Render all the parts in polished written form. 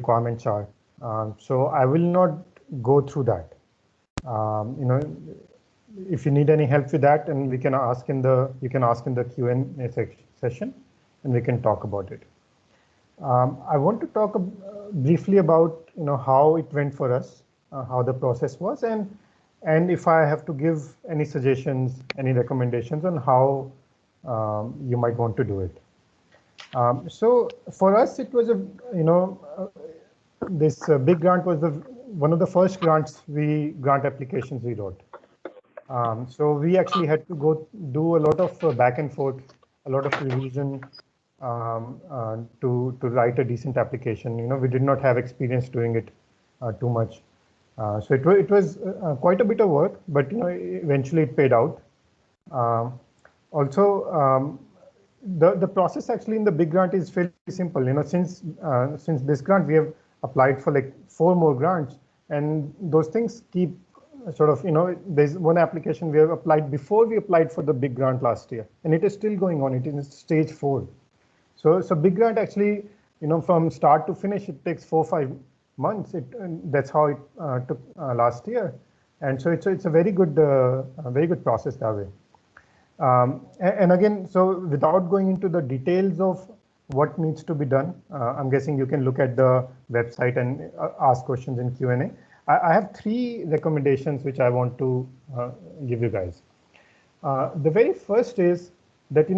requirements are. So I will not go through that. If you need any help with that, and you can ask in the Q&A session, and we can talk about it. I want to talk briefly about how it went for us, how the process was, and if I have to give any suggestions, any recommendations on how you might want to do it. So for us, it was this big grant was one of the first grant applications we wrote. So we actually had to go do a lot of back and forth, a lot of revision to write a decent application. We did not have experience doing it too much. So it was quite a bit of work, but eventually it paid out. Also, the process actually in the big grant is fairly simple. Since this grant, we have applied for like 4 more grants, and those things keep sort of, there's one application we have applied before we applied for the big grant last year, and it is still going on. It is stage 4. So big grant actually, from start to finish, it takes 4-5 months. That's how it took last year, and so it's a very good process that way. And again, so without going into the details of what needs to be done, I'm guessing you can look at the website and ask questions in Q&A. I have 3 recommendations which I want to give you guys. The very first is that,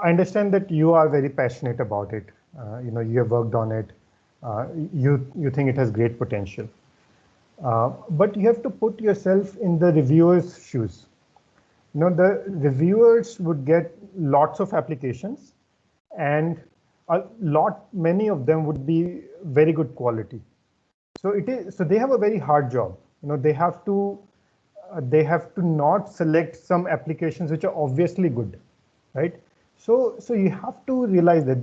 I understand that you are very passionate about it. You have worked on it. You think it has great potential. But you have to put yourself in the reviewer's shoes. The reviewers would get lots of applications, and many of them would be very good quality. So they have a very hard job. They have to not select some applications which are obviously good, right? So you have to realize that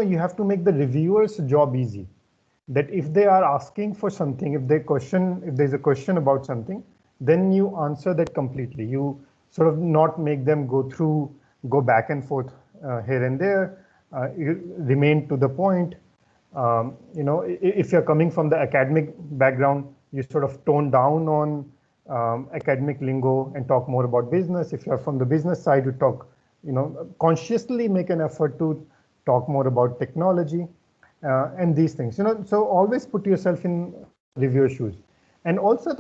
you have to make the reviewer's job easy. That if they are asking for something, if there's a question about something, then you answer that completely. You sort of not make them go back and forth here and there. You remain to the point. If you're coming from the academic background, you sort of tone down on academic lingo and talk more about business. If you're from the business side, you talk, consciously make an effort to talk more about technology and these things. So always put yourself in reviewer shoes, and also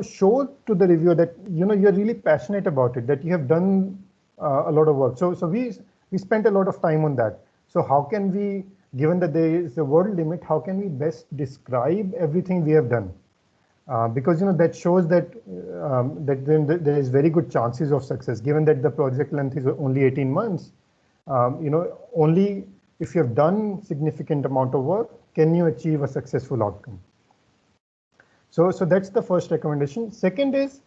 show to the reviewer that you're really passionate about it, that you have done a lot of work. So we spent a lot of time on that. So how can we, given that there is a word limit, how can we best describe everything we have done? Because that shows that there is very good chances of success, given that the project length is only 18 months. Only if you have done significant amount of work can you achieve a successful outcome. So that's the first recommendation. Second is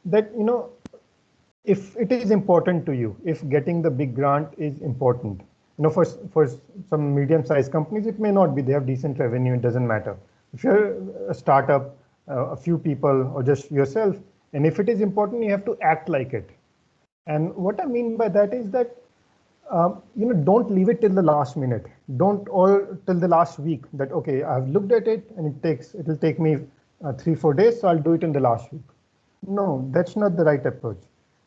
that if it is important to you, if getting the big grant is important, for some medium-sized companies, it may not be. They have decent revenue, it doesn't matter. If you're a startup, a few people, or just yourself, and if it is important, you have to act like it. And what I mean by that is that, don't leave it till the last minute. Or till the last week that, okay, I've looked at it and it'll take me 3-4 days, so I'll do it in the last week. No, that's not the right approach.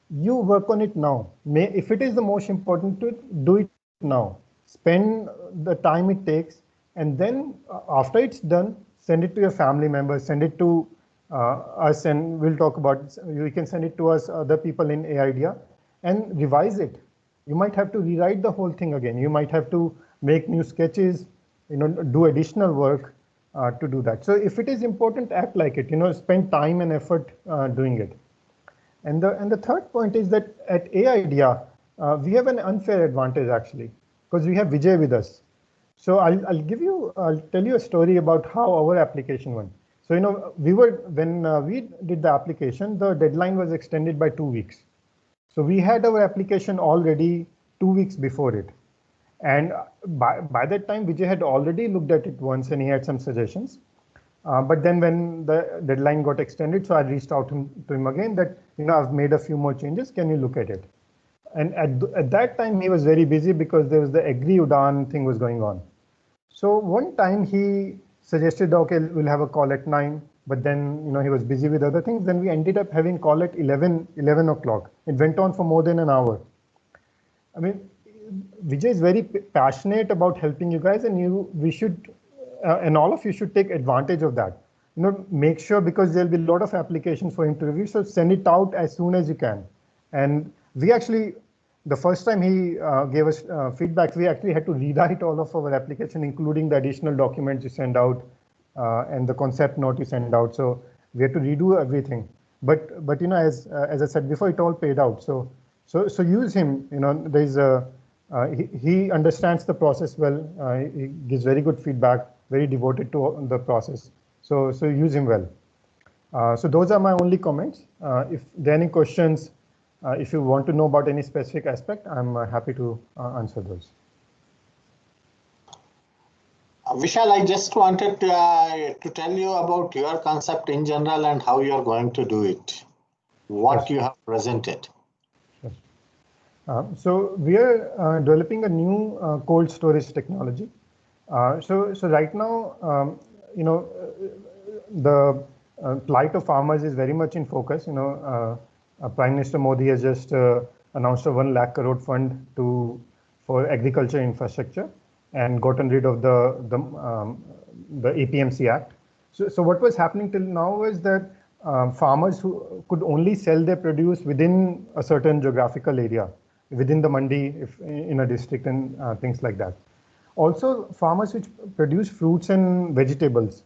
You work on it now. If it is the most important to it, do it now. Spend the time it takes, and then after it's done, send it to your family members, send it to us, and we'll talk about it. You can send it to us, other people in AIDEA, and revise it. You might have to rewrite the whole thing again. You might have to make new sketches, do additional work to do that. So if it is important, act like it. Spend time and effort doing it. And the third point is that at AIDEA, we have an unfair advantage actually, because we have Vijay with us. So I'll tell you a story about how our application went. So when we did the application, the deadline was extended by 2 weeks. So we had our application already 2 weeks before it. And by that time, Vijay had already looked at it once and he had some suggestions. But then when the deadline got extended, so I reached out to him again that, I've made a few more changes. Can you look at it? And at that time, he was very busy because there was the Agri Udan thing was going on. So one time he suggested, okay, we'll have a call at 9, but then, he was busy with other things. Then we ended up having call at 11 o'clock. It went on for more than an hour. I mean, Vijay is very passionate about helping you guys, and and all of you should take advantage of that. Make sure, because there'll be a lot of applications for him to review, so send it out as soon as you can. And we actually, the first time he gave us feedback, we actually had to rewrite all of our application, including the additional documents you send out and the concept note you send out. So we had to redo everything. But as I said before, it all paid out. So use him. There's a he understands the process well. He gives very good feedback. Very devoted to the process. So use him well. So those are my only comments. If there are any questions, if you want to know about any specific aspect, I'm happy to answer those. Vishal, I just wanted to tell you about your concept in general and how you are going to do it, what you have presented. So we are developing a new cold storage technology. So right now, the plight of farmers is very much in focus. Prime Minister Modi has just announced a 1 lakh crore fund for agriculture infrastructure and gotten rid of the APMC Act. So what was happening till now was that farmers who could only sell their produce within a certain geographical area, within the mandi, if in a district, and things like that. Also, farmers which produce fruits and vegetables,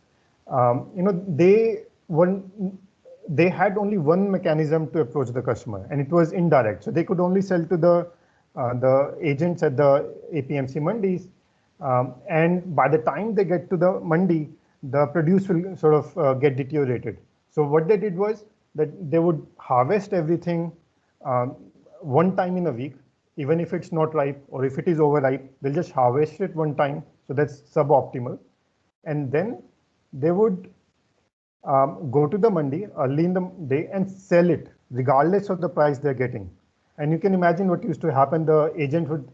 they had only one mechanism to approach the customer, and it was indirect. So they could only sell to the agents at the APMC mandis, and by the time they get to the mandi, the produce will sort of get deteriorated. So what they did was that they would harvest everything one time in a week, even if it's not ripe or if it is overripe, they'll just harvest it one time. So that's suboptimal. And then they would go to the mandi early in the day and sell it regardless of the price they're getting. And you can imagine what used to happen. The agent would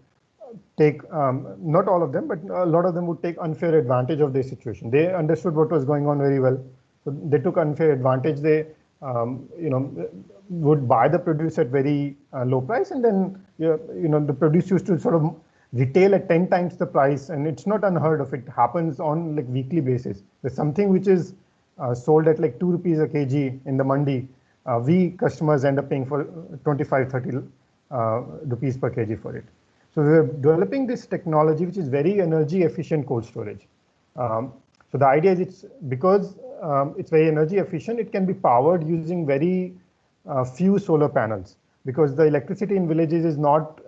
take, not all of them, but a lot of them would take unfair advantage of their situation. They understood what was going on very well. So they took unfair advantage. They, would buy the produce at very low price, and then, the produce used to sort of retail at 10 times the price, and it's not unheard of. It happens on like weekly basis. There's something which is sold at like 2 rupees a kg in the mandi. We customers end up paying for 25-30 rupees per kg for it. So we're developing this technology which is very energy efficient cold storage. So the idea is because it's very energy efficient, it can be powered using very few solar panels, because the electricity in villages is not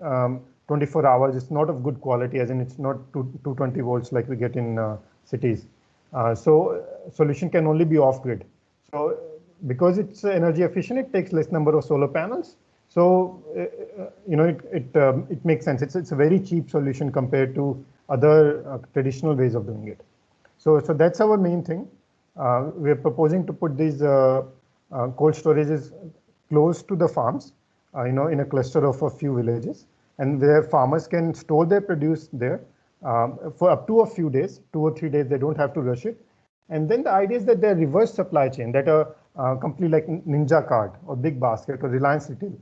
24 hours. It's not of good quality, as in it's not 220 volts like we get in cities. So solution can only be off grid. So because it's energy efficient, it takes less number of solar panels. So it makes sense. It's a very cheap solution compared to other traditional ways of doing it. So that's our main thing. We're proposing to put these cold storages close to the farms, in a cluster of a few villages, and where farmers can store their produce there for up to a few days, 2 or 3 days. They don't have to rush it. And then the idea is that they're reverse supply chain, that a company like Ninja Card or Big Basket or Reliance Retail,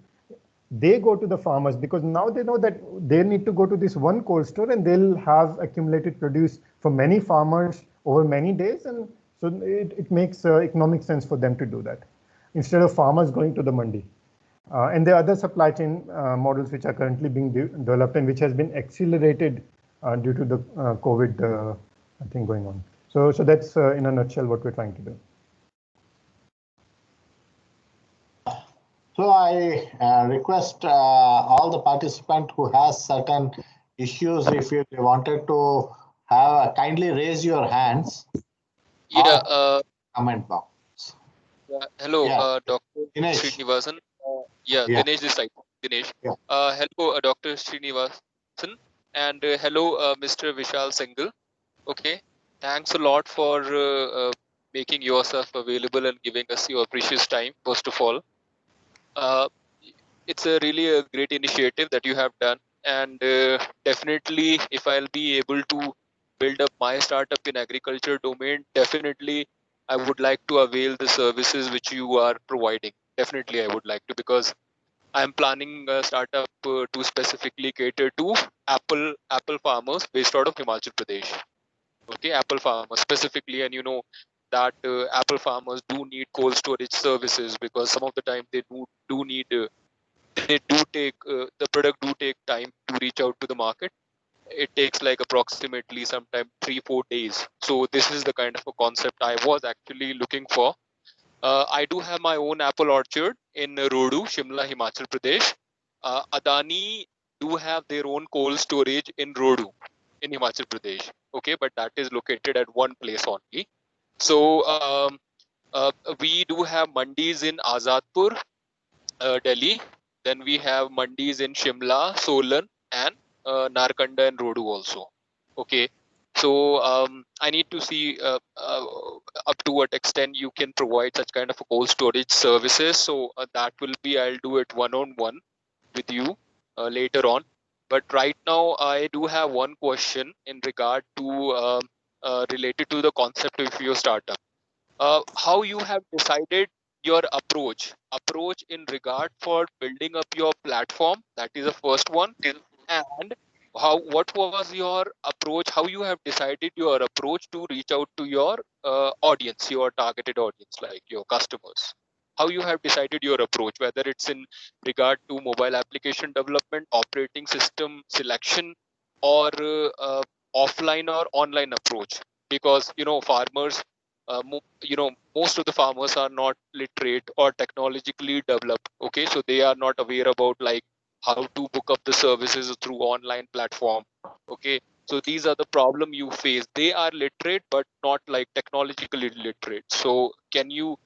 they go to the farmers, because now they know that they need to go to this one cold store and they'll have accumulated produce from many farmers over many days. And so it makes economic sense for them to do that instead of farmers going to the mandi. And there are other supply chain models which are currently being developed and which has been accelerated due to the COVID thing going on. So that's in a nutshell what we're trying to do. So I request all the participants who has certain issues, if you wanted to have, kindly raise your hands. Yeah. Comment box. Hello, Yeah. Dr. Dinesh. Srinivasan. Yeah, Dinesh this side. Dinesh. Yeah. Hello, Dr. Srinivasan, and hello, Mr. Vishal Singhal. Okay, thanks a lot for making yourself available and giving us your precious time. First of all, it's really a great initiative that you have done, and definitely, if I'll be able to build up my startup in agriculture domain, definitely I would like to avail the services which you are providing. Definitely I would like to, because I'm planning a startup to specifically cater to Apple farmers based out of Himachal Pradesh. Okay, Apple farmers specifically, and you know that Apple farmers do need cold storage services, because some of the time they do need they do take the product do take time to reach out to the market. It takes like approximately sometime 3-4 days. So this is the kind of a concept I was actually looking for. I do have my own apple orchard in Rodu, Shimla, Himachal Pradesh. Adani do have their own cold storage in Rodu, in Himachal Pradesh. Okay, but that is located at one place only. So uh, we do have mandis in Azadpur, Delhi. Then we have mandis in Shimla, Solan, and Narkanda and Rodu also. Okay, so I need to see up to what extent you can provide such kind of a cold storage services. So that will be, I'll do it one-on-one with you later on. But right now, I do have one question in regard to related to the concept of your startup. How you have decided your approach in regard for building up your platform? That is the first one. And what was your approach, how you have decided your approach to reach out to your audience, your targeted audience, like your customers? How you have decided your approach, whether it's in regard to mobile application development, operating system selection, or offline or online approach? Because you know farmers, most of the farmers are not literate or technologically developed. Okay, so they are not aware about like how to book up the services through online platform. Okay, so these are the problem you face. They are literate but not like technologically literate. So can you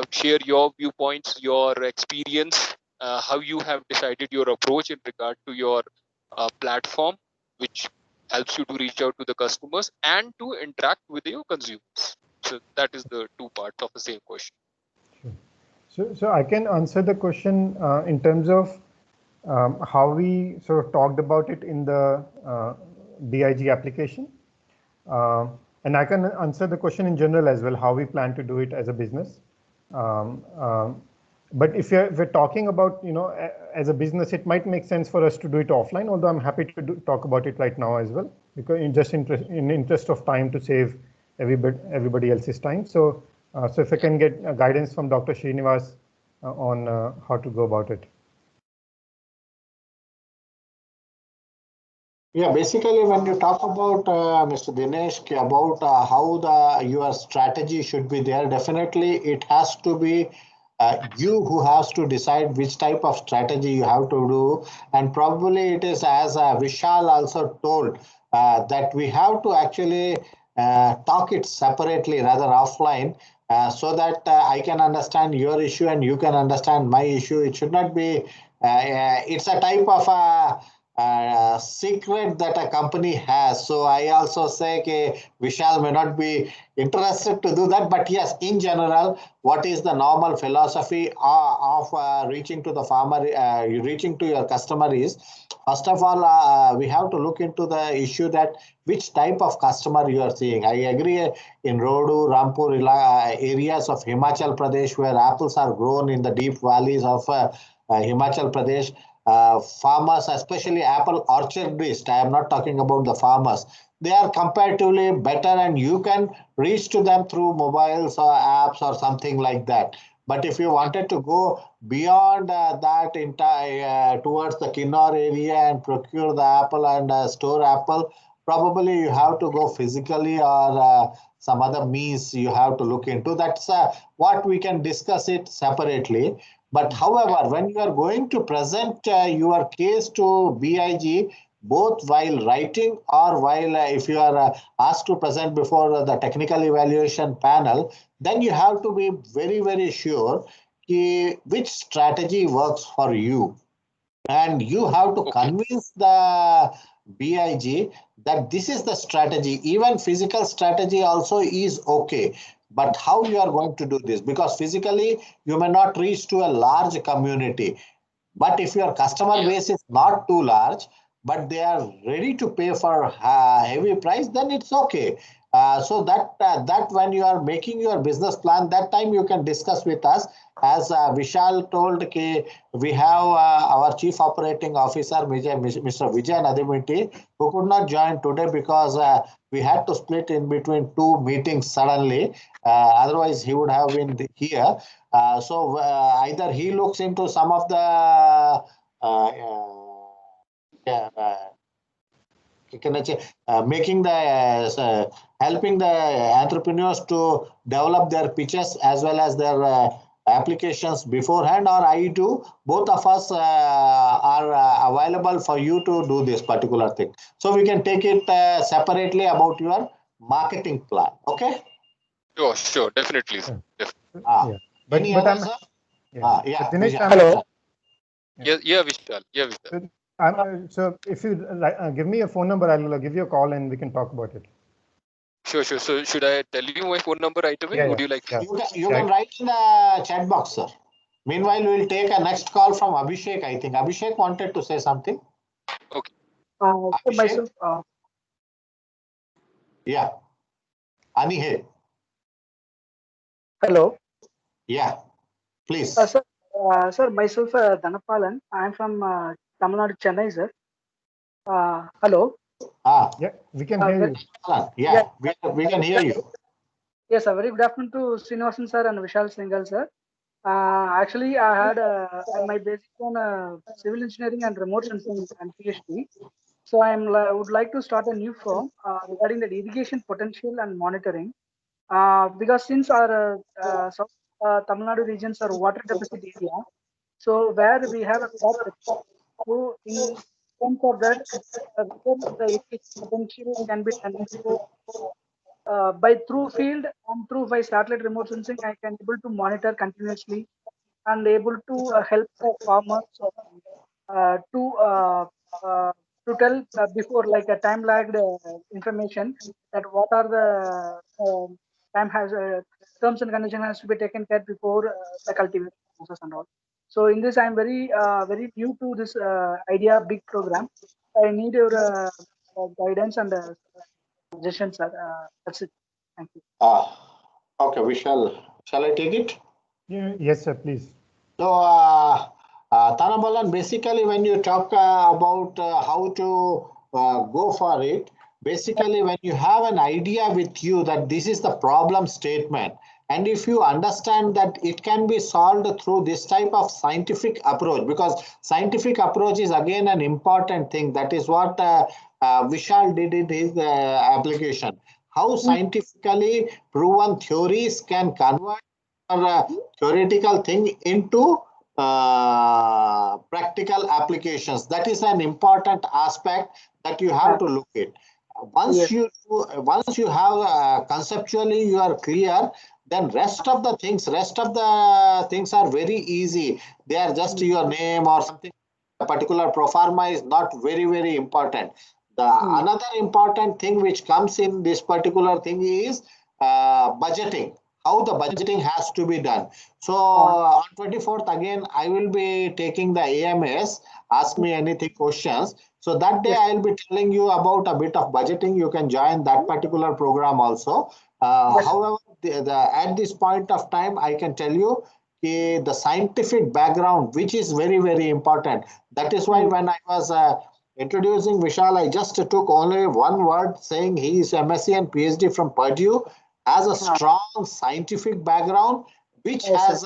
share your viewpoints, your experience, how you have decided your approach in regard to your platform, which helps you to reach out to the customers and to interact with your consumers? So that is the two parts of the same question. So I can answer the question in terms of how we sort of talked about it in the BIG application. And I can answer the question in general as well, how we plan to do it as a business. But if we're talking about, as a business, it might make sense for us to do it offline, although I'm happy to talk about it right now as well, because in interest of time to save everybody else's time. So if I can get guidance from Dr. Srinivas on how to go about it. Yeah, basically, when you talk about Mr. Dinesh, about how your strategy should be there, definitely it has to be you who has to decide which type of strategy you have to do. And probably it is, as Vishal also told, that we have to actually talk it separately, rather offline, so that I can understand your issue and you can understand my issue. It should not be, it's a type of secret that a company has. So I also say Vishal may not be interested to do that, but yes, in general, what is the normal philosophy of reaching to the farmer, reaching to your customer is, first of all, we have to look into the issue that which type of customer you are seeing. I agree in Rodu, Rampur areas of Himachal Pradesh, where apples are grown in the deep valleys of Himachal Pradesh. Farmers, especially apple orchardists, I am not talking about the farmers, they are comparatively better and you can reach to them through mobiles or apps or something like that. But if you wanted to go beyond that entire towards the Kinnaur area and procure the apple and store apple, probably you have to go physically or some other means you have to look into. That's what we can discuss it separately. But however, when you are going to present your case to BIG, both while writing or while if you are asked to present before the technical evaluation panel, then you have to be very, very sure which strategy works for you. And you have to convince the BIG that this is the strategy. Even physical strategy also is okay. But how you are going to do this? Because physically, you may not reach to a large community. But if your customer base is not too large, but they are ready to pay for heavy price, then it's okay. So that when you are making your business plan, that time you can discuss with us. As Vishal told, we have our Chief Operating Officer, Mr. Vijay Nadimiti, who could not join today because we had to split in between two meetings suddenly. Otherwise, he would have been here. So either he looks into some of the making the helping the entrepreneurs to develop their pitches as well as their applications beforehand, or I do. Both of us are available for you to do this particular thing. So we can take it separately about your marketing plan. Okay. Sure, definitely. Sir. Yeah. Any other, sir? Yeah. Dinesh, Hello. Yeah, Vishal. Yeah, Vishal. So if you give me a phone number, I'll give you a call and we can talk about it. Sure. So should I tell you my phone number right away? Yeah, Would you like? Yeah. You can write in the chat box, sir. Meanwhile, we will take a next call from Abhishek. I think Abhishek wanted to say something. Okay. Abhishek? Yeah. Anihe. Hello. Yeah. Please. Sir, myself Dhanapalan. I am from Tamil Nadu, Chennai, sir. Hello. Yeah, we can hear you. Yeah, we can hear you. Yes, sir. Very good afternoon to Srinivasan sir and Vishal Singhal sir. Actually, I had my basic on civil engineering and remote sensing and PhD. So I would like to start a new firm regarding the irrigation potential and monitoring. Because since our South Tamil Nadu regions are water deficit area, so where we have a crop, so in terms of that, the irrigation potential can be done. So by through field and through by satellite remote sensing, I can able to monitor continuously and able to help the farmers to tell before like a time lagged information that what are the time has terms and condition has to be taken care before the cultivation process and all. So in this, I'm very new to this idea big program. I need your guidance and suggestions. That's it. Thank you. Okay, shall I take it? Yeah, yes, sir, please. So, Tanabalan, basically, when you talk about how to go for it, basically, when you have an idea with you that this is the problem statement, and if you understand that it can be solved through this type of scientific approach, because scientific approach is again an important thing. That is what Vishal did in his application. How scientifically proven theories can convert theoretical thing into practical applications. That is an important aspect that you have to look at. Once you have conceptually you are clear, then rest of the things are very easy. They are just your name or something. A particular pro forma is not very important. Another important thing which comes in this particular thing is budgeting. How the budgeting has to be done. So on 24th again, I will be taking the AMS. Ask me anything questions. So that day I will be telling you about a bit of budgeting. You can join that particular program also. However, at this point of time, I can tell you the scientific background, which is very important. That is why when I was introducing Vishal, I just took only one word saying he is MSc and PhD from Purdue, has a strong scientific background, which has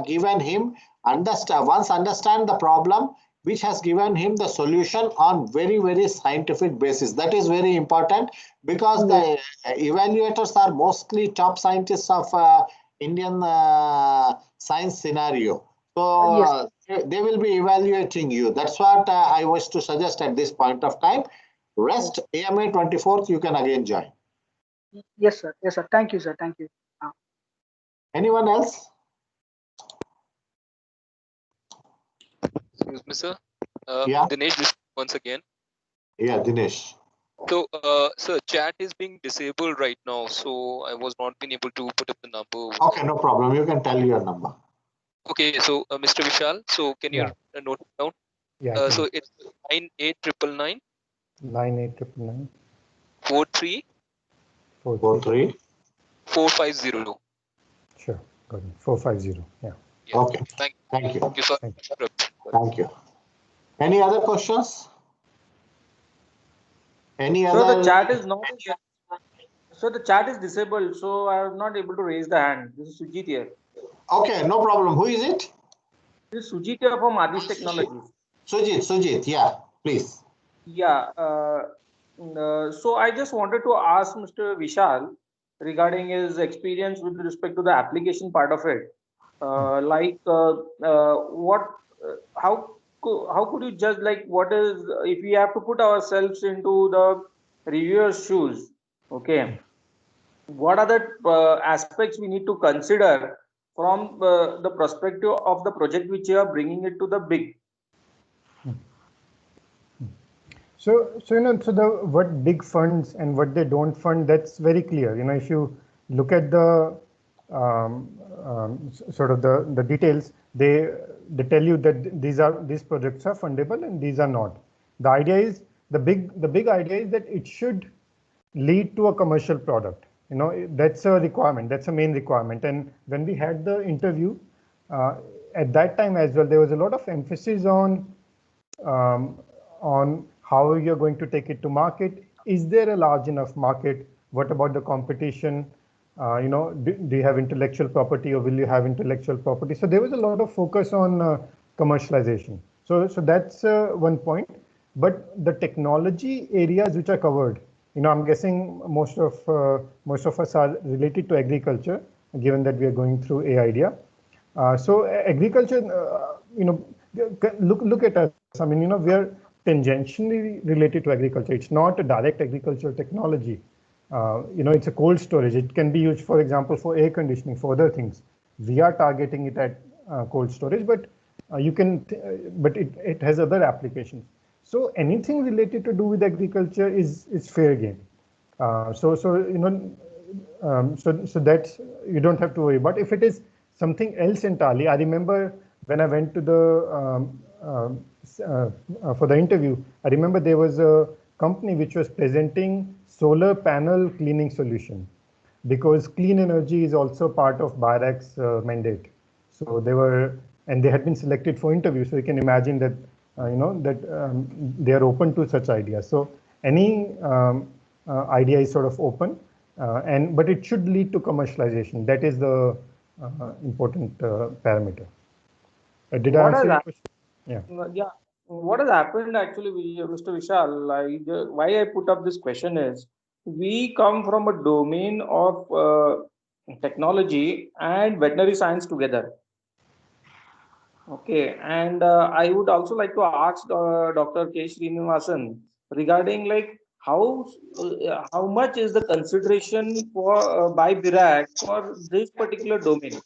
given him understand the problem, which has given him the solution on very scientific basis. That is very important because the evaluators are mostly top scientists of Indian science scenario. So they will be evaluating you. That's what I was to suggest at this point of time. Rest AMA 24th, you can again join. Yes, sir. Yes, sir. Thank you, sir. Thank you. Anyone else? Excuse me, sir. Yeah. Dinesh, once again. Yeah, Dinesh. So, sir, chat is being disabled right now, so I was not being able to put up the number. Okay, no problem. You can tell your number. Okay, so Mr. Vishal, so can you note it down? Yeah. So it's 98999 98999 43 43. 450. Sure. Got it. 450. Yeah. Yeah. Okay. Thank Thank you. you, sir. Thank Thank you. Any other questions? Any So other? the chat is not. So the chat is disabled, so I am not able to raise the hand. This is Sujit here. Okay, no problem. Who is it? This is Sujit here from Adish Technologies. Sujit. Yeah, please. Yeah. So I just wanted to ask Mr. Vishal regarding his experience with respect to the application part of it. What, how could you judge, like, what is, if we have to put ourselves into the reviewer's shoes, okay? What are the aspects we need to consider from the perspective of the project which you are bringing it to the big? So what big funds and what they don't fund, that's very clear. If you look at the sort of the details, they tell you that these projects are fundable and these are not. The idea is the big idea is that it should lead to a commercial product. That's a requirement. That's a main requirement. And when we had the interview, at that time as well, there was a lot of emphasis on how you're going to take it to market. Is there a large enough market? What about the competition? Do you have intellectual property, or will you have intellectual property? So there was a lot of focus on commercialization. So that's one point. But the technology areas which are covered, I'm guessing most of us are related to agriculture, given that we are going through AIDEA. So agriculture, look at us. I mean, we are tangentially related to agriculture. It's not a direct agricultural technology. It's a cold storage. It can be used, for example, for air conditioning, for other things. We are targeting it at cold storage, but but it has other applications. So anything related to do with agriculture is fair game. So that's, you don't have to worry. But if it is something else entirely, I remember when I went to the for the interview, I remember there was a company which was presenting solar panel cleaning solution, because clean energy is also part of BIRAC's mandate. So they had been selected for interview. So you can imagine that they are open to such ideas. So any idea is sort of open, but it should lead to commercialization. That is the important parameter. Did I answer your question? Yeah. Yeah. What has happened actually, Mr. Vishal, why I put up this question is, we come from a domain of technology and veterinary science together. Okay, and I would also like to ask Dr. K. Srinivasan regarding, like, how much is the consideration for by BIRAC for this particular domain?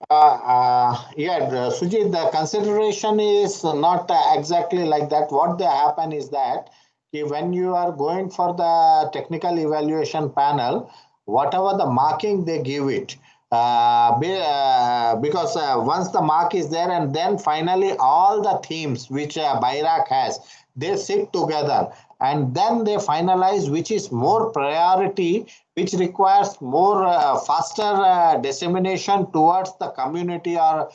Sujit, the consideration is not exactly like that. What happen is that when you are going for the technical evaluation panel, whatever the marking they give it, because once the mark is there, and then finally all the themes which BIRAC has, they sit together and then they finalize which is more priority, which requires more faster dissemination towards the community or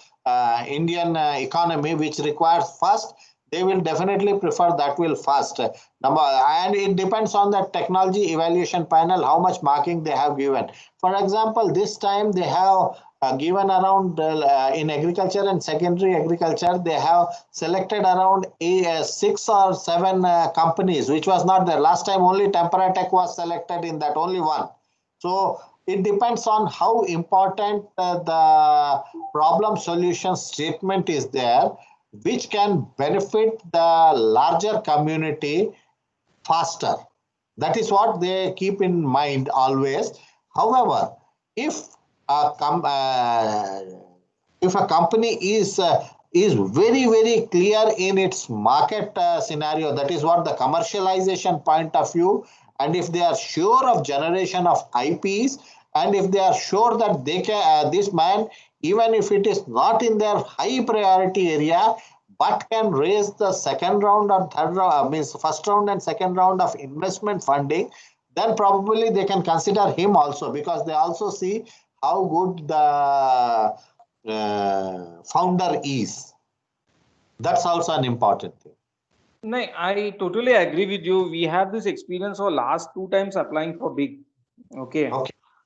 Indian economy, which requires first. They will definitely prefer that will first. And it depends on the technology evaluation panel, how much marking they have given. For example, this time they have given around in agriculture and secondary agriculture, they have selected around 6 or 7 companies, which was not there. Last time only Temperatech was selected in that, only one. So it depends on how important the problem solution statement is there, which can benefit the larger community faster. That is what they keep in mind always. However, if a company is very, very clear in its market scenario, that is what the commercialization point of view, and if they are sure of generation of IPs, and if they are sure that they can, this man, even if it is not in their high priority area, but can raise the second round or third round, means first round and second round of investment funding, then probably they can consider him also, because they also see how good the founder is. That's also an important thing. No, I totally agree with you. We have this experience for last 2 times applying for big. Okay.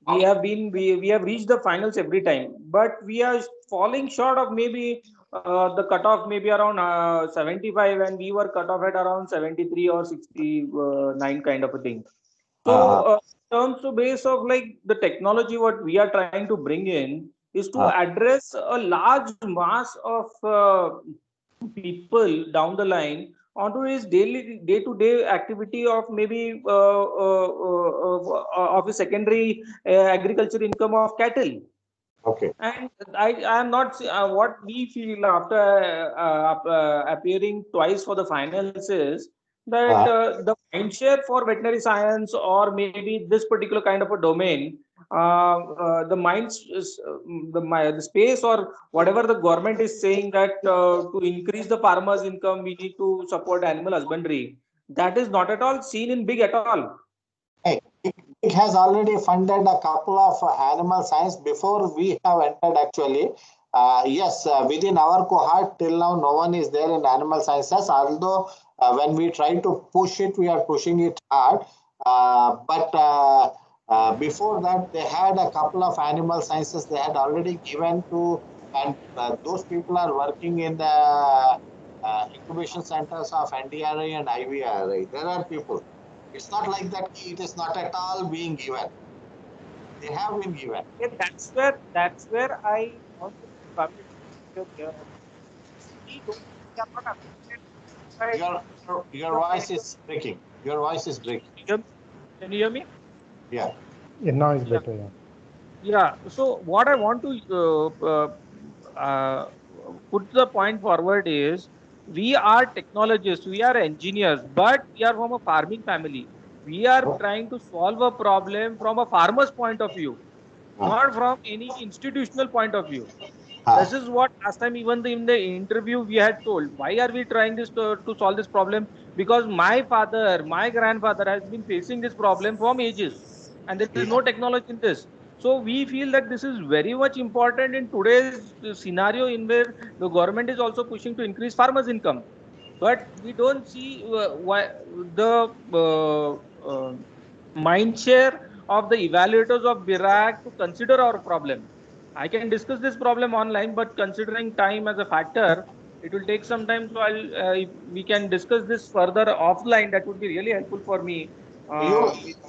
We have reached the finals every time, but we are falling short of maybe the cutoff maybe around 75, and we were cut off at around 73 or 69 kind of a thing. So in terms of base of like the technology, what we are trying to bring in is to address a large mass of people down the line onto his day-to-day activity of maybe of a secondary agriculture income of cattle. Okay. And I am not what we feel after appearing twice for the finals is that the mind share for veterinary science or maybe this particular kind of a domain, the space or whatever the government is saying that to increase the farmers' income, we need to support animal husbandry. That is not at all seen in big at all. It has already funded a couple of animal science before we have entered actually. Yes, within our cohort till now, no one is there in animal sciences, although when we try to push it, we are pushing it hard. But before that, they had a couple of animal sciences they had already given to, and those people are working in the incubation centers of NDRI and IVRI. There are people. It's not like that. It is not at all being given. They have been given. Yeah, that's where I want to come in. We are not affected. Your voice is breaking. Your voice is breaking. Can you hear me? Yeah. Yeah, now it's better. Yeah. Yeah. So what I want to put the point forward is we are technologists, we are engineers, but we are from a farming family. We are trying to solve a problem from a farmer's point of view, not from any institutional point of view. This is what last time even in the interview we had told. Why are we trying this to solve this problem? Because my father, my grandfather has been facing this problem from ages, and there is no technology in this. So we feel that this is very much important in today's scenario in where the government is also pushing to increase farmers' income. But we don't see why the mind share of the evaluators of BIRAC to consider our problem. I can discuss this problem online, but considering time as a factor, it will take some time. So if we can discuss this further offline, that would be really helpful for me.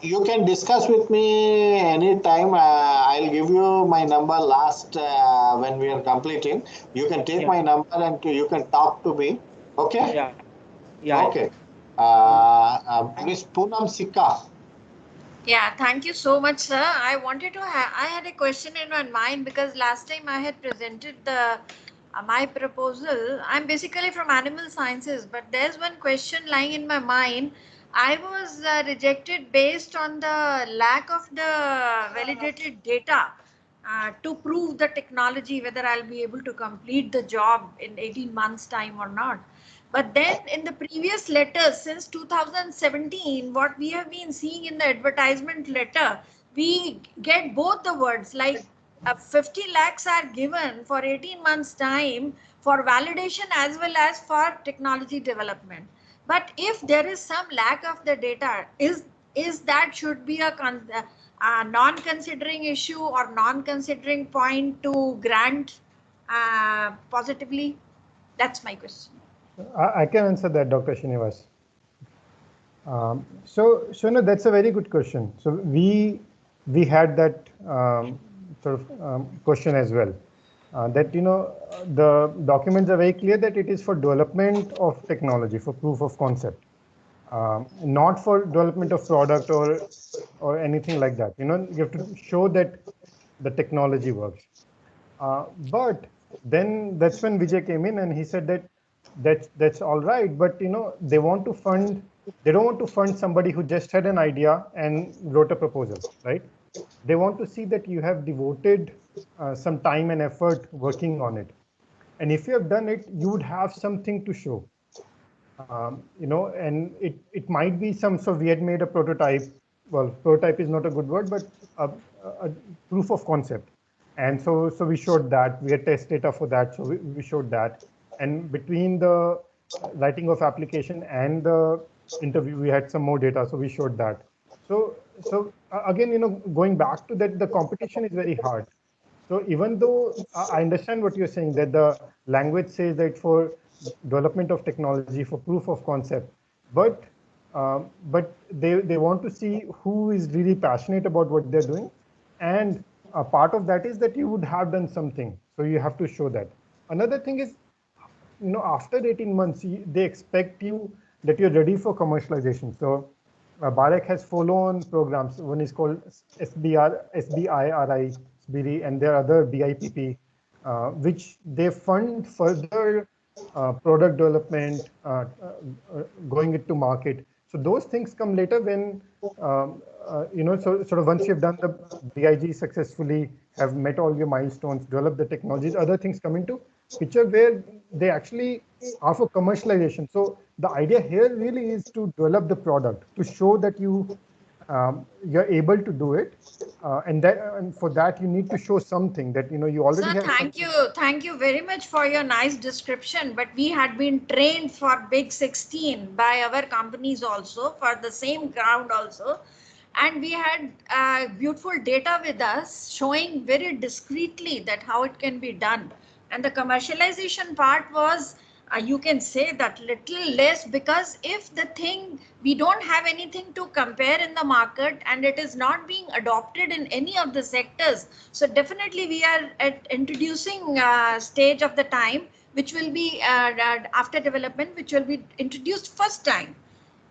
You can discuss with me anytime. I'll give you my number last when we are completing. You can take my number and you can talk to me. Okay? Yeah. Yeah. Okay. Miss Poonam Sikka. Yeah, thank you so much, sir. I wanted to I had a question in my mind because last time I had presented the my proposal. I'm basically from animal sciences, but there's one question lying in my mind. I was rejected based on the lack of the validated data to prove the technology, whether I'll be able to complete the job in 18 months time or not. But then in the previous letters since 2017, what we have been seeing in the advertisement letter, we get both the words like 50 lakhs are given for 18 months time for validation as well as for technology development. But if there is some lack of the data, is that should be a non-considering issue or non-considering point to grant positively? That's my question. I can answer that, Dr. Srinivas. So no, that's a very good question. So we had that question as well. That the documents are very clear that it is for development of technology, for proof of concept, not for development of product or anything like that. You have to show that the technology works. But then that's when Vijay came in and he said that's all right, but they want to fund. They don't want to fund somebody who just had an idea and wrote a proposal, right? They want to see that you have devoted some time and effort working on it. And if you have done it, you would have something to show. And it might be so we had made a prototype. Well, prototype is not a good word, but a proof of concept. And so we showed that. We had test data for that, so we showed that. And between the writing of application and the interview, we had some more data, so we showed that. So again, going back to that, the competition is very hard. So even though I understand what you're saying, that the language says that for development of technology, for proof of concept, but they want to see who is really passionate about what they're doing, and a part of that is that you would have done something, so you have to show that. Another thing is, after 18 months, they expect you that you're ready for commercialization. So BAREC has follow-on programs. One is called SBIRI, and there are other BIPP, which they fund further product development, going into market. So those things come later when, so sort of once you've done the BIG successfully, have met all your milestones, developed the technologies, other things come into picture where they actually are for commercialization. So the idea here really is to develop the product, to show that you're able to do it, and for that you need to show something that you already have. Thank you very much for your nice description. But we had been trained for Big 16 by our companies also, for the same ground also, and we had beautiful data with us showing very discreetly that how it can be done. And the commercialization part was, you can say that little less, because if the thing, we don't have anything to compare in the market and it is not being adopted in any of the sectors. So definitely we are at introducing stage of the time, which will be after development, which will be introduced first time,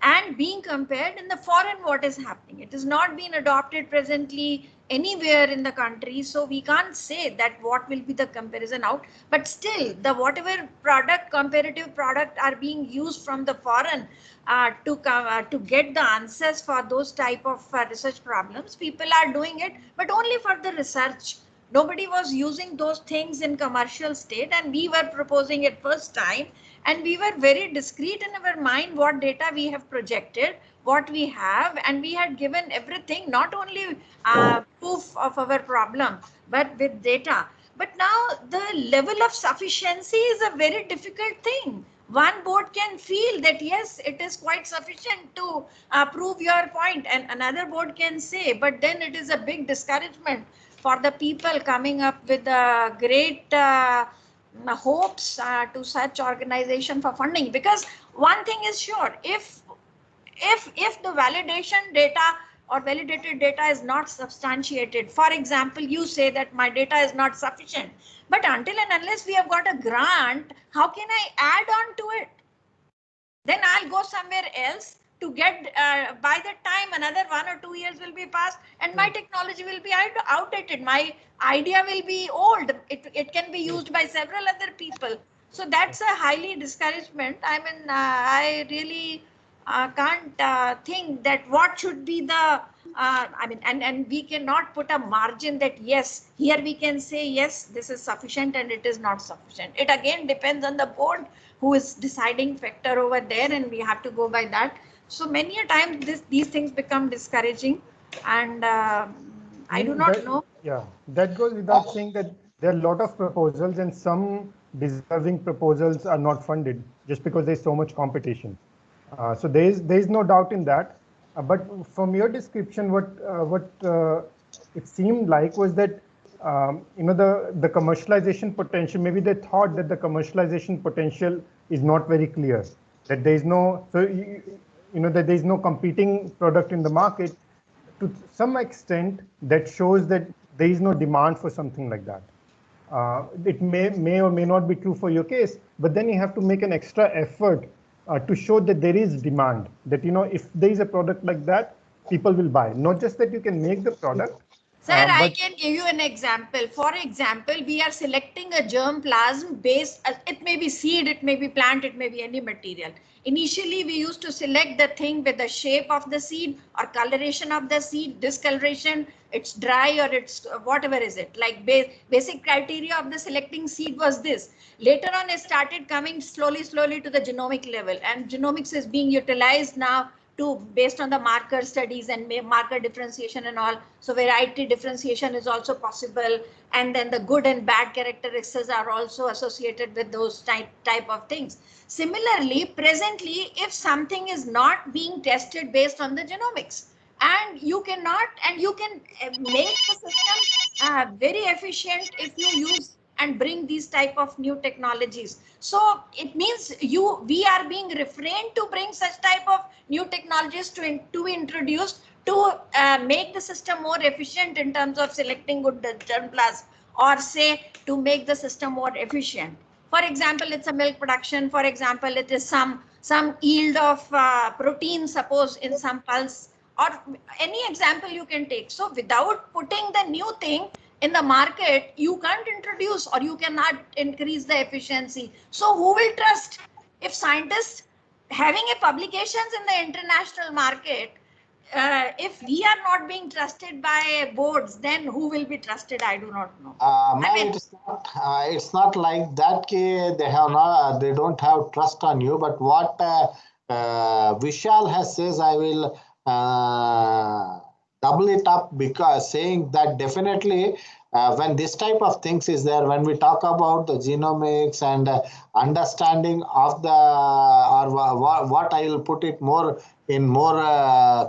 and being compared in the foreign what is happening. It is not being adopted presently anywhere in the country, so we can't say that what will be the comparison out. But still, the whatever product, comparative product are being used from the foreign to get the answers for those type of research problems, people are doing it, but only for the research. Nobody was using those things in commercial state, and we were proposing it first time. And we were very discreet in our mind what data we have projected, what we have, and we had given everything, not only proof of our problem, but with data. But now the level of sufficiency is a very difficult thing. One board can feel that yes, it is quite sufficient to prove your point, and another board can say, but then it is a big discouragement for the people coming up with a great hopes to such organization for funding. Because one thing is sure, if the validation data or validated data is not substantiated, for example, you say that my data is not sufficient, but until and unless we have got a grant, how can I add on to it? Then I'll go somewhere else to get, by the time another 1 or 2 years will be passed and my technology will be outdated. My idea will be old. It can be used by several other people. So that's a highly discouragement. I mean, I really can't think that what should be the, I mean, and we cannot put a margin that yes, here we can say, yes, this is sufficient and it is not sufficient. It again depends on the board who is deciding factor over there, and we have to go by that. So many a time these things become discouraging, and I do not know. Yeah, that goes without saying that there are a lot of proposals and some deserving proposals are not funded just because there's so much competition. So there is no doubt in that. But from your description, what it seemed like was that the commercialization potential, maybe they thought that the commercialization potential is not very clear, that there is no, so that there is no competing product in the market to some extent that shows that there is no demand for something like that. It may or may not be true for your case, but then you have to make an extra effort to show that there is demand, that if there is a product like that, people will buy. Not just that you can make the product, Sir, I but can give you an example. For example, we are selecting a germplasm based, it may be seed, it may be plant, it may be any material. Initially, we used to select the thing with the shape of the seed or coloration of the seed, discoloration, it's dry or it's whatever is it. Like basic criteria of the selecting seed was this. Later on, it started coming slowly to the genomic level, and genomics is being utilized now to based on the marker studies and marker differentiation and all. So variety differentiation is also possible. And then the good and bad characteristics are also associated with those type of things. Similarly, presently, if something is not being tested based on the genomics, and you can make the system very efficient if you use and bring these type of new technologies. So it means we are being refrained to bring such type of new technologies to be introduced to make the system more efficient in terms of selecting good germplasm, or say to make the system more efficient. For example, it's a milk production. For example, it is some yield of protein, suppose in some pulse, or any example you can take. So without putting the new thing in the market, you can't introduce or you cannot increase the efficiency. So who will trust? If scientists having a publications in the international market, if we are not being trusted by boards, then who will be trusted? I do not know. Ma'am, it's not like that. They don't have trust on you. But what Vishal has says, I will double it up, because saying that definitely when this type of things is there, when we talk about the genomics and understanding of the, or what I will put it more in more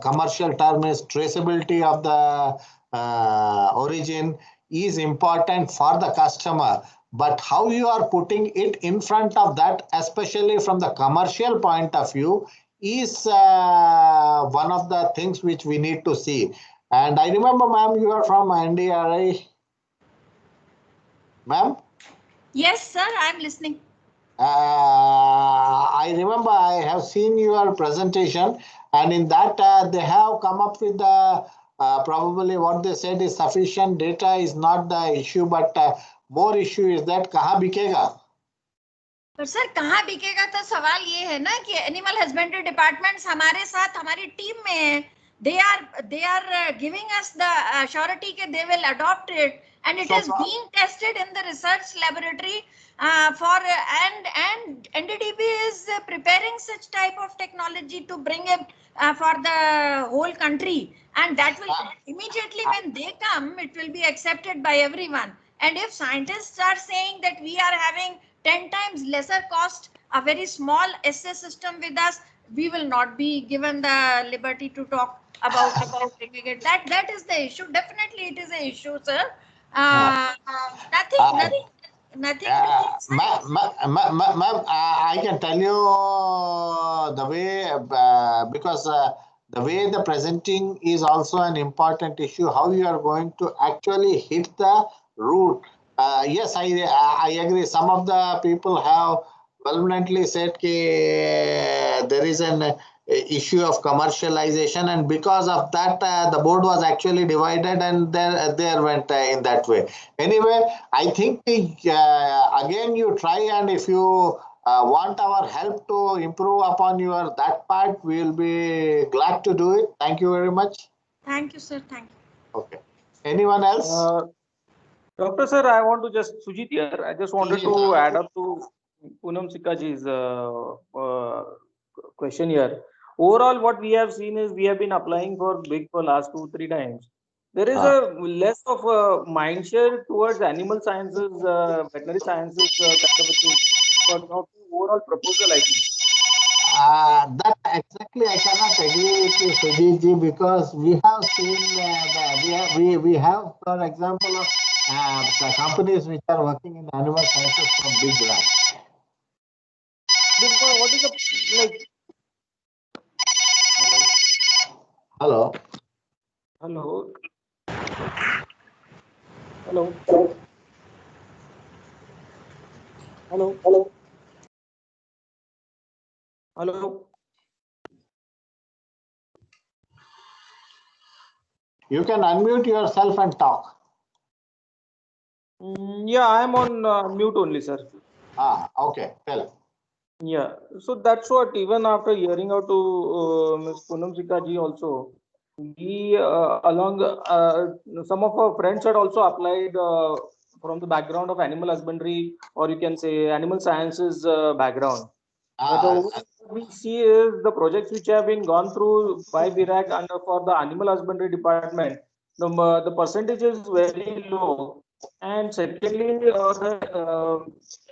commercial term is traceability of the origin is important for the customer. But how you are putting it in front of that, especially from the commercial point of view, is one of the things which we need to see. And I remember, ma'am, you are from NDRI. Ma'am? Yes, sir, I'm listening. I remember I have seen your presentation, and in that they have come up with the probably what they said is sufficient data is not the issue, but more issue is that कहाँ बिकेगा? पर sir कहाँ बिकेगा, तो सवाल ये है ना कि एनिमल हस्बेंड्री डिपार्टमेंट्स हमारे साथ हमारी टीम में है. they are giving us the surety that they will adopt it, and it is being tested in the research laboratory and NDDB is preparing such type of technology to bring it for the whole country, and that will immediately when they come, it will be accepted by everyone. And if scientists are saying that we are having 10 times lesser cost, a very small assay system with us, we will not be given the liberty to talk about bringing it. That is the issue. Definitely it is an issue, sir. Nothing. Ma'am, I can tell you the way, because the way the presenting is also an important issue, how you are going to actually hit the root. Yes, I agree. Some of the people have permanently said that there is an issue of commercialization, and because of that the board was actually divided, and there went in that way. Anyway, I think again you try, and if you want our help to improve upon your that part, we will be glad to do it. Thank you very much. Thank you, sir. Thank you. Okay. Anyone else? Doctor sir, I want to just, Sujit here, I just wanted to add up to Poonam Sikkaji's question here. Overall, what we have seen is we have been applying for BIG for last 2-3 times. There is a less of a mind share towards animal sciences, veterinary sciences kind of a thing. For now, overall proposal, I think. That exactly I cannot agree with you, Sujit ji, because we have seen we have, for example, of the companies which are working in animal sciences from big brands. What is the like? Hello. Hello. Hello. Hello. Hello. Hello. You can unmute yourself and talk. Yeah, I am on mute only, sir. Okay, tell. Yeah, so that's what, even after hearing out to Ms. Poonam Sikka ji also, we some of our friends had also applied from the background of animal husbandry, or you can say animal sciences background. But what we see is the projects which have been gone through by BIRAC and for the animal husbandry department, the percentage is very low. And secondly, the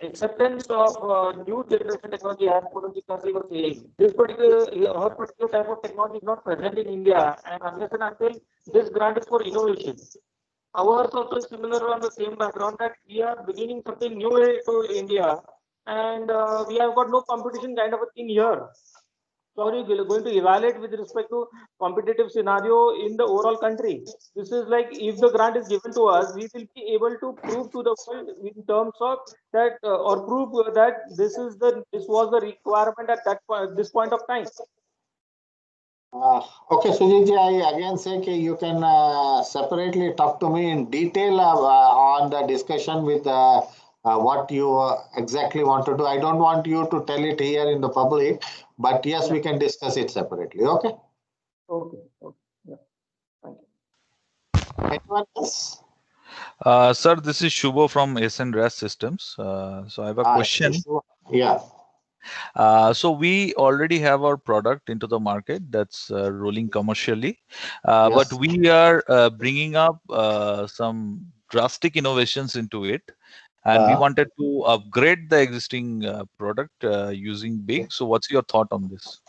acceptance of new generation technology, as Poonam Sikka was saying, her particular type of technology is not present in India, and unless and until this grant is for innovation. Ours also is similar on the same background, that we are beginning something new to India, and we have got no competition kind of a thing here. So how are you going to evaluate with respect to competitive scenario in the overall country? This is like, if the grant is given to us, we will be able to prove to the world in terms of that, or prove that this was the requirement at this point of time. Okay, Sujit, I again say you can separately talk to me in detail on the discussion with what you exactly want to do. I don't want you to tell it here in the public, but yes, we can discuss it separately. Okay. Okay. Yeah. Thank you. Anyone else? Sir, this is Shubho from SN RAS Systems. So I have a question. Yeah. So we already have our product into the market that's rolling commercially, but we are bringing up some drastic innovations into it, and we wanted to upgrade the existing product using Big. So what's your thought on this?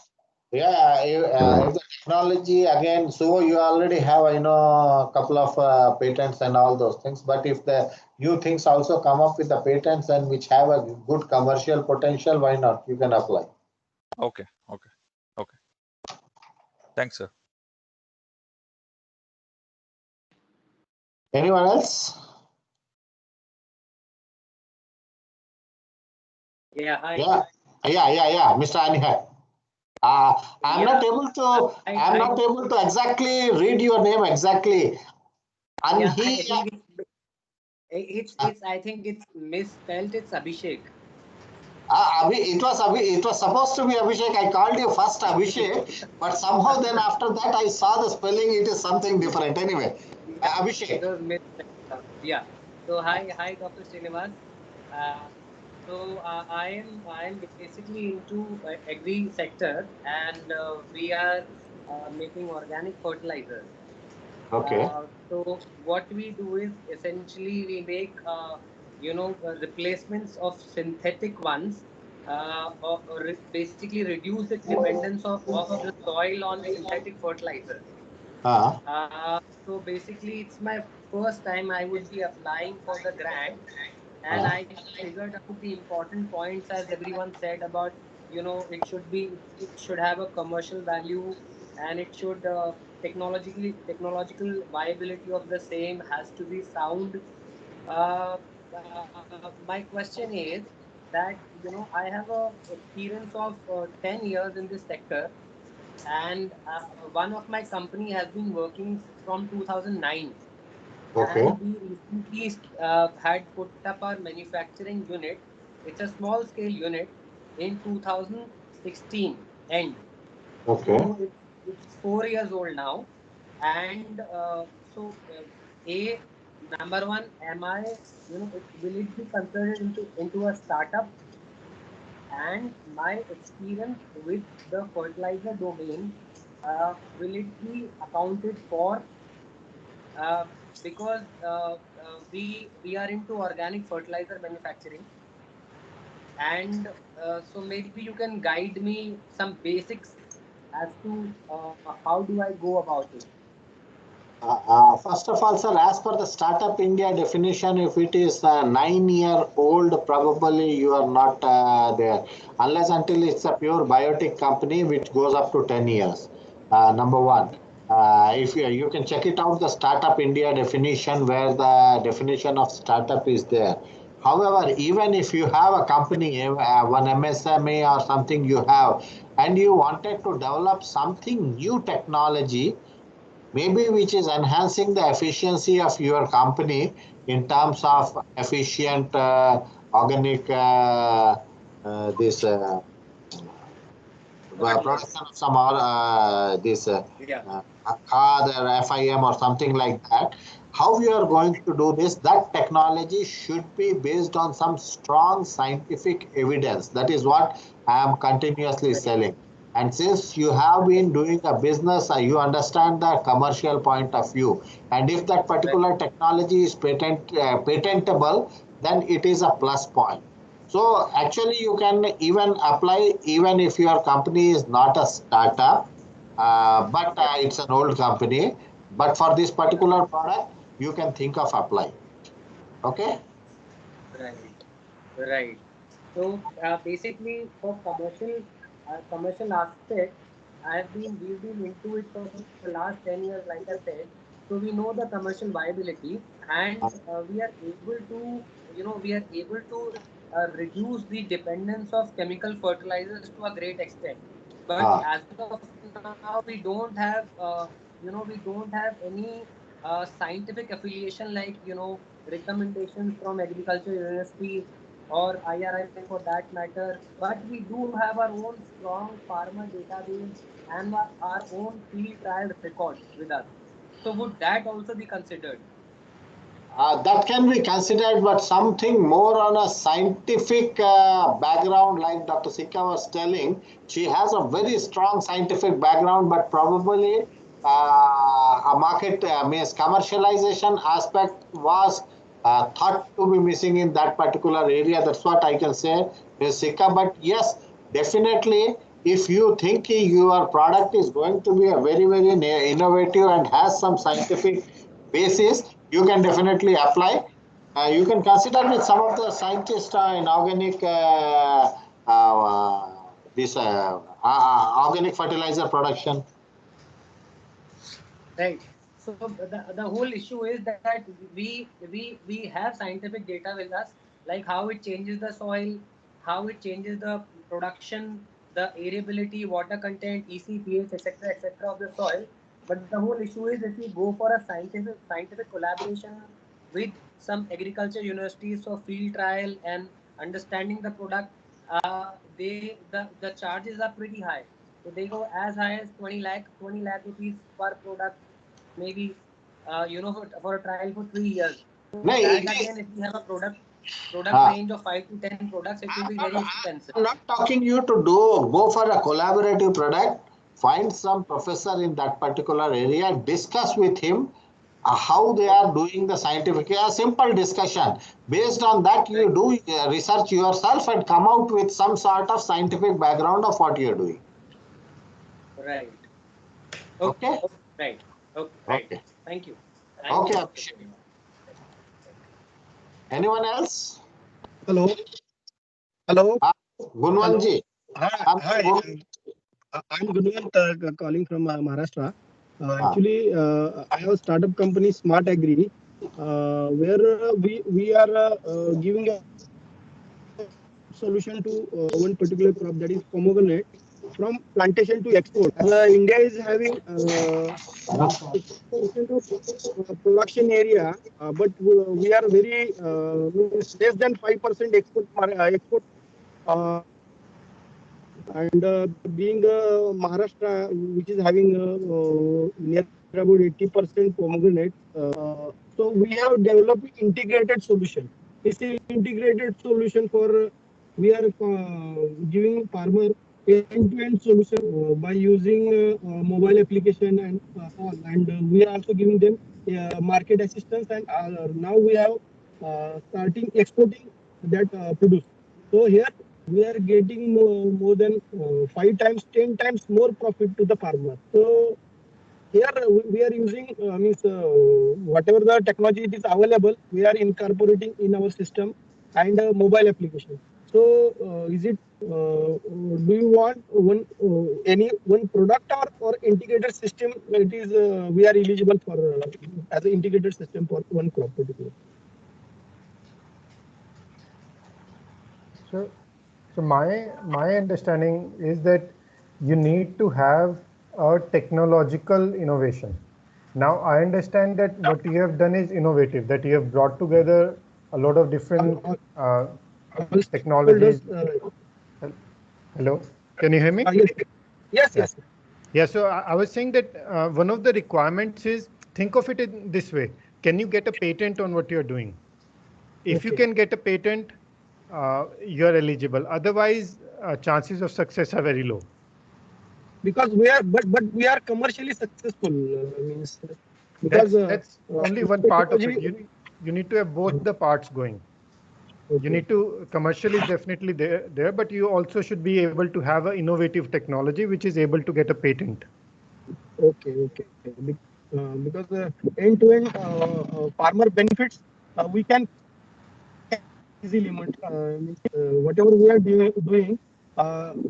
Yeah, if the technology, again, so you already have, a couple of patents and all those things. But if the new things also come up with the patents and which have a good commercial potential, why not? You can apply. Okay. Thanks, sir. Anyone else? Yeah, hi. Yeah, Mr. Anihat. I'm not able to exactly read your name exactly. And yeah, I think it's misspelled. It's Abhishek. It was supposed to be Abhishek. I called you first Abhishek, but somehow then after that I saw the spelling. It is something different. Anyway, Abhishek. It was misspelled. Yeah. So hi, Dr. Srinivas. I am basically into agri sector, and we are making organic fertilizers. Okay. So what we do is essentially we make replacements of synthetic ones, or basically reduce the dependence of the soil on synthetic fertilizers. So basically it's my first time I would be applying for the grant, and I figured out the important points, as everyone said, about it should have a commercial value, and it should technological viability of the same has to be sound. My question is that I have a experience of 10 years in this sector, and one of my company has been working from 2009. Okay. And we recently had put up our manufacturing unit. It's a small scale unit in 2016 end. Okay. So it's 4 years old now. And number one, am I, will it be considered into a startup? And my experience with the fertilizer domain, will it be accounted for? Because we are into organic fertilizer manufacturing, and so maybe you can guide me some basics as to how do I go about it. First of all, sir, as per the Startup India definition, if it is 9-year-old, probably you are not there, unless until it's a pure biotic company, which goes up to 10 years. Number one. If you can check it out, the Startup India definition, where the definition of startup is there. However, even if you have a company, one MSME or something you have, and you wanted to develop something new technology, maybe which is enhancing the efficiency of your company in terms of efficient organic production of some CAD or FIM or something like that. How you are going to do this? That technology should be based on some strong scientific evidence. That is what I am continuously selling. And since you have been doing a business, you understand the commercial point of view. And if that particular technology is patentable, then it is a plus point. So actually you can even apply even if your company is not a startup, but it's an old company. But for this particular product, you can think of applying. Okay? Right. So basically for commercial aspect, we've been into it for the last 10 years, like I said. So we know the commercial viability, and we are able to, reduce the dependence of chemical fertilizers to a great extent. But as of now, we don't have, any scientific affiliation, like, recommendations from agriculture universities or IRI for that matter. But we do have our own strong farmer database and our own field trial records with us. So would that also be considered? That can be considered, but something more on a scientific background, like Dr. Sikka was telling. She has a very strong scientific background, but probably a market means commercialization aspect was thought to be missing in that particular area. That's what I can say, Ms. Sikka. But yes, definitely, if you think your product is going to be a very, very innovative and has some scientific basis, you can definitely apply. You can consider with some of the scientists in organic organic fertilizer production. Right. So the whole issue is that we have scientific data with us, like how it changes the soil, how it changes the production, the airability, water content, EC, pH, etc. of the soil. But the whole issue is, if we go for a scientific collaboration with some agriculture universities for field trial and understanding the product, the charges are pretty high. So they go as high as 20 lakh rupees per product, maybe for a trial for 3 years. So that again, if we have a product range of 5 to 10 products, it will be very expensive. I'm not talking you to go for a collaborative product. Find some professor in that particular area, discuss with him how they are doing the scientific, a simple discussion. Based on that, you do research yourself and come out with some sort of scientific background of what you are doing. Right. Okay. Right. Okay. Thank you. Okay. Anyone else? Hello. Gunwanji. Hi. I'm Gunwant, calling from Maharashtra. Actually, I have a startup company, Smart Agri, where we are giving a solution to one particular crop, that is pomegranate, from plantation to export. India is having 60% of production area, but we are very less than 5% export. And being Maharashtra, which is having near about 80% pomegranate, so we have developed integrated solution. This is integrated solution for we are giving farmer end-to-end solution by using mobile application and all, and we are also giving them market assistance, and now we have starting exporting that produce. So here we are getting more than 5 times, 10 times more profit to the farmer. So here we are using whatever the technology it is available, we are incorporating in our system and mobile application. So is it do you want one product or integrated system? It is we are eligible for as an integrated system for one crop particular. So my understanding is that you need to have a technological innovation. Now I understand that what you have done is innovative, that you have brought together a lot of different technologies. Hello, can you hear me? Yes, yes. Yeah, so I was saying that one of the requirements is, think of it in this way. Can you get a patent on what you're doing? If you can get a patent, you're eligible. Otherwise, chances of success are very low. Because we are, but we are commercially successful. Means because that's only one part of it. You need to have both the parts going. Okay. You need to, commercially definitely there, but you also should be able to have an innovative technology which is able to get a patent. Okay. Because end-to-end farmer benefits, we can easily whatever we are doing,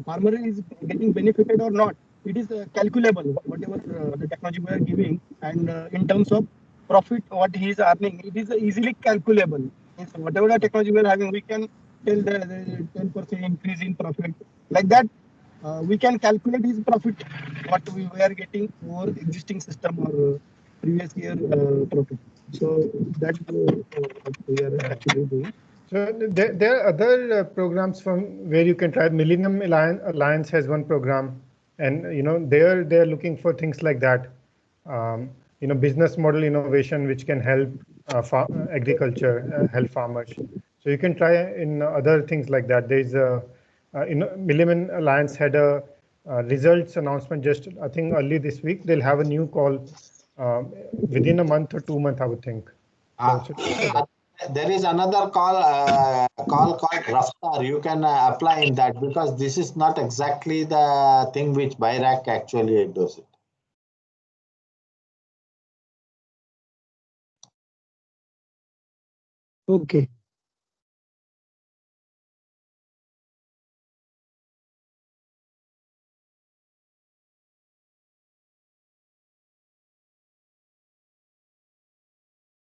farmer is getting benefited or not. It is calculable, whatever the technology we are giving, and in terms of profit, what he is earning, it is easily calculable. Whatever the technology we are having, we can tell the 10% increase in profit. Like that, we can calculate his profit, what we were getting over existing system or previous year profit. So that's what we are actually doing. So there are other programs from where you can try. Millennium Alliance has one program, and they're looking for things like that. Business model innovation which can help agriculture, help farmers. So you can try in other things like that. There's Millennium Alliance had a results announcement just, I think, early this week. They'll have a new call within a month or 2 months, I would think. There is another call called Raftar. You can apply in that, because this is not exactly the thing which BIRAC actually does it. Okay.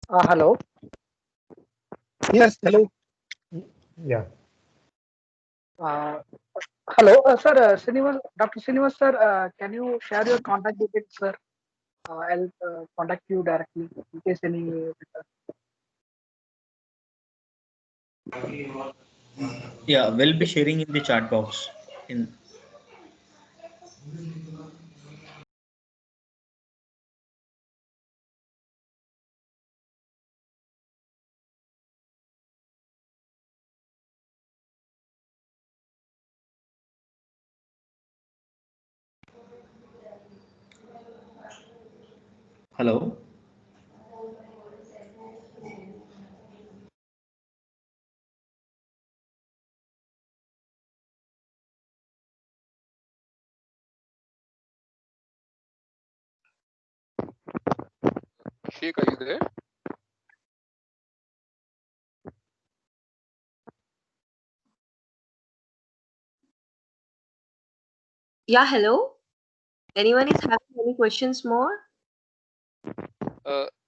Hello. Yes, hello. Yeah. Hello, sir. Dr. Srinivas, sir, can you share your contact details, sir? I'll contact you directly in case any. Yeah, we'll be sharing in the chat box. Hello. Sheikh, are you there? Yeah, hello. Anyone is having any questions more?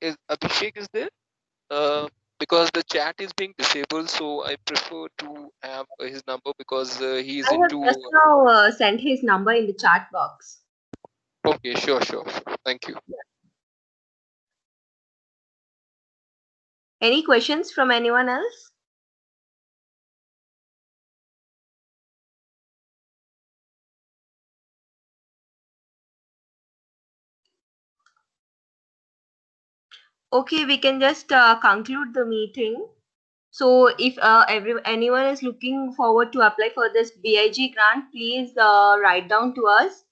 Is Abhishek is there? Because the chat is being disabled, so I prefer to have his number, because he's I have into. just now sent his number in the chat box. Okay, sure. Thank you. Yeah. Any questions from anyone else? Okay, we can just conclude the meeting. So if anyone is looking forward to apply for this BIG grant, please write down to us.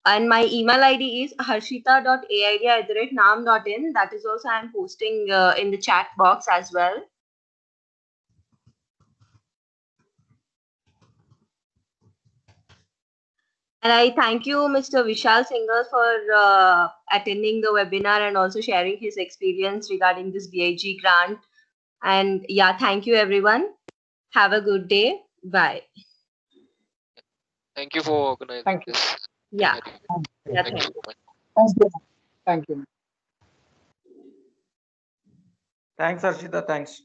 And my email ID is harshita.aid@naam.in. That is also I'm posting in the chat box as well. And I thank you, Mr. Vishal Singhal, for attending the webinar and also sharing his experience regarding this BIG grant. And yeah, thank you, everyone. Have a good day. Bye. Thank you for organizing this. Yeah. Thank you so much. Thank you. Thanks, Harshita. Thanks.